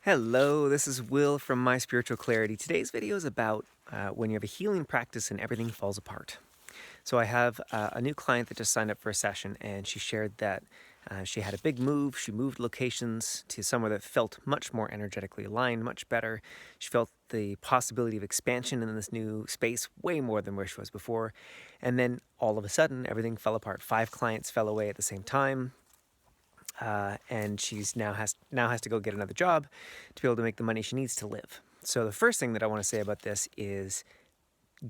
Hello, this is Will from My Spiritual Clarity. Today's video is about when you have a healing practice and everything falls apart. So I have a new client that just signed up for a session, and she shared that she had a big move. She moved locations to somewhere that felt much more energetically aligned, much better. She felt the possibility of expansion in this new space way more than where she was before. And then all of a sudden, everything fell apart. 5 clients fell away at the same time. And she's now has to go get another job to be able to make the money she needs to live. So the first thing that I want to say about this is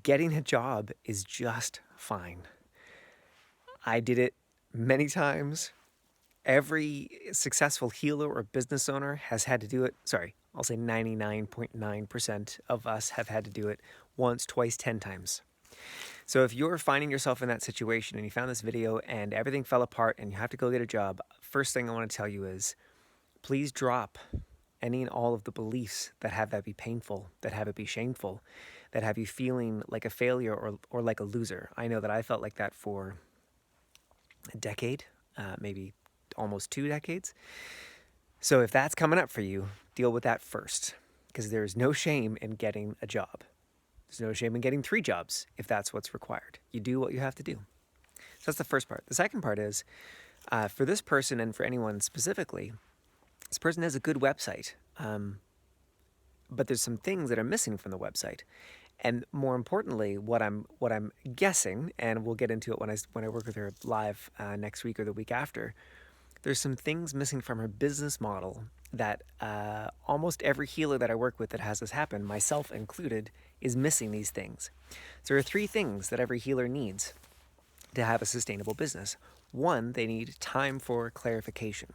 getting a job is just fine. I did it many times. Every successful healer or business owner has had to do it. Sorry, I'll say 99.9% of us have had to do it once, twice, 10 times. So if you're finding yourself in that situation and you found this video and everything fell apart and you have to go get a job, first thing I want to tell you is please drop any and all of the beliefs that have that be painful, that have it be shameful, that have you feeling like a failure or like a loser. I know that I felt like that for a decade, maybe almost 2 decades. So if that's coming up for you, deal with that first, because there's no shame in getting a job. There's no shame in getting 3 jobs if that's what's required. You do what you have to do. So that's the first part. The second part is, for this person and for anyone specifically, this person has a good website, but there's some things that are missing from the website. And more importantly, what I'm guessing, and we'll get into it when I work with her live next week or the week after, there's some things missing from her business model that almost every healer that I work with that has this happen, myself included, is missing these things. So there are 3 things that every healer needs to have a sustainable business. 1, they need time for clarification.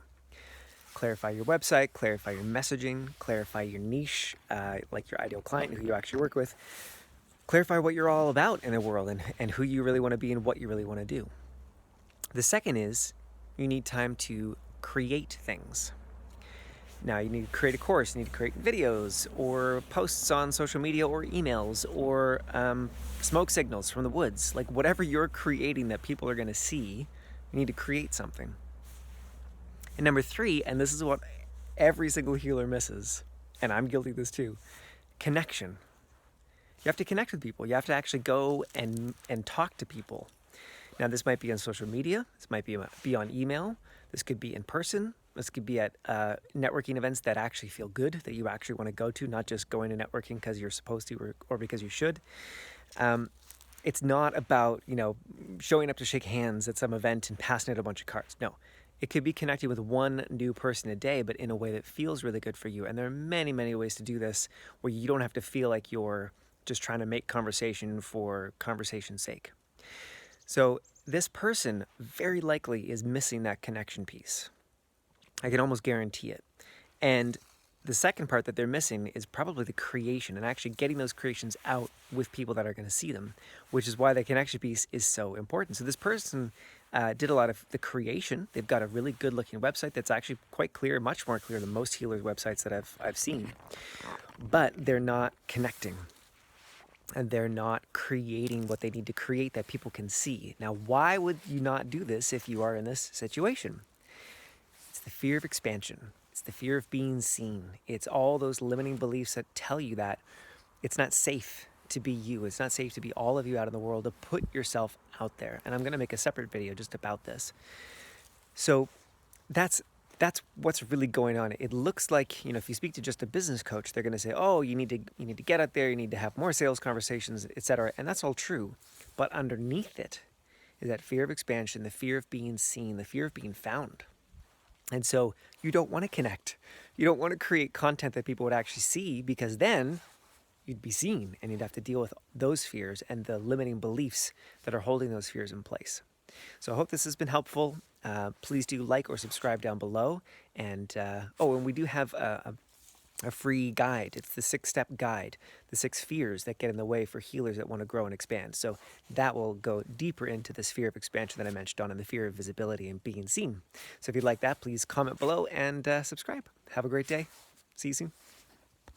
Clarify your website, clarify your messaging, clarify your niche, like your ideal client, who you actually work with. Clarify what you're all about in the world and who you really want to be and what you really want to do. The second is you need time to create things. Now you need to create a course, you need to create videos or posts on social media or emails or smoke signals from the woods. Like whatever you're creating that people are going to see, you need to create something. And number 3, and this is what every single healer misses, and I'm guilty of this too, connection. You have to connect with people. You have to actually go and talk to people. Now this might be on social media, this might be on email, this could be in person, this could be at networking events that actually feel good, that you actually want to go to, not just going to networking because you're supposed to or because you should. It's not about, showing up to shake hands at some event and passing out a bunch of cards. No, it could be connecting with 1 new person a day, but in a way that feels really good for you. And there are many, many ways to do this where you don't have to feel like you're just trying to make conversation for conversation's sake. So this person very likely is missing that connection piece. I can almost guarantee it. And the second part that they're missing is probably the creation and actually getting those creations out with people that are going to see them, which is why the connection piece is so important. So this person did a lot of the creation. They've got a really good looking website that's actually quite clear, much more clear than most healers' websites that I've seen. But they're not connecting. And they're not creating what they need to create that people can see. Now, why would you not do this if you are in this situation? It's the fear of expansion. It's the fear of being seen. It's all those limiting beliefs that tell you that it's not safe to be you. It's not safe to be all of you out in the world, to put yourself out there. And I'm going to make a separate video just about this. So that's what's really going on. It looks like, if you speak to just a business coach, they're going to say, oh, you need to get out there, you need to have more sales conversations, etc. And that's all true. But underneath it is that fear of expansion, the fear of being seen, the fear of being found. And so you don't want to connect. You don't want to create content that people would actually see, because then you'd be seen and you'd have to deal with those fears and the limiting beliefs that are holding those fears in place. So I hope this has been helpful. Please do like or subscribe down below. And and we do have a free guide. It's the 6-step guide, the 6 fears that get in the way for healers that want to grow and expand. So that will go deeper into this fear of expansion that I mentioned on, and the fear of visibility and being seen. So if you'd like that, please comment below and subscribe. Have a great day. See you soon.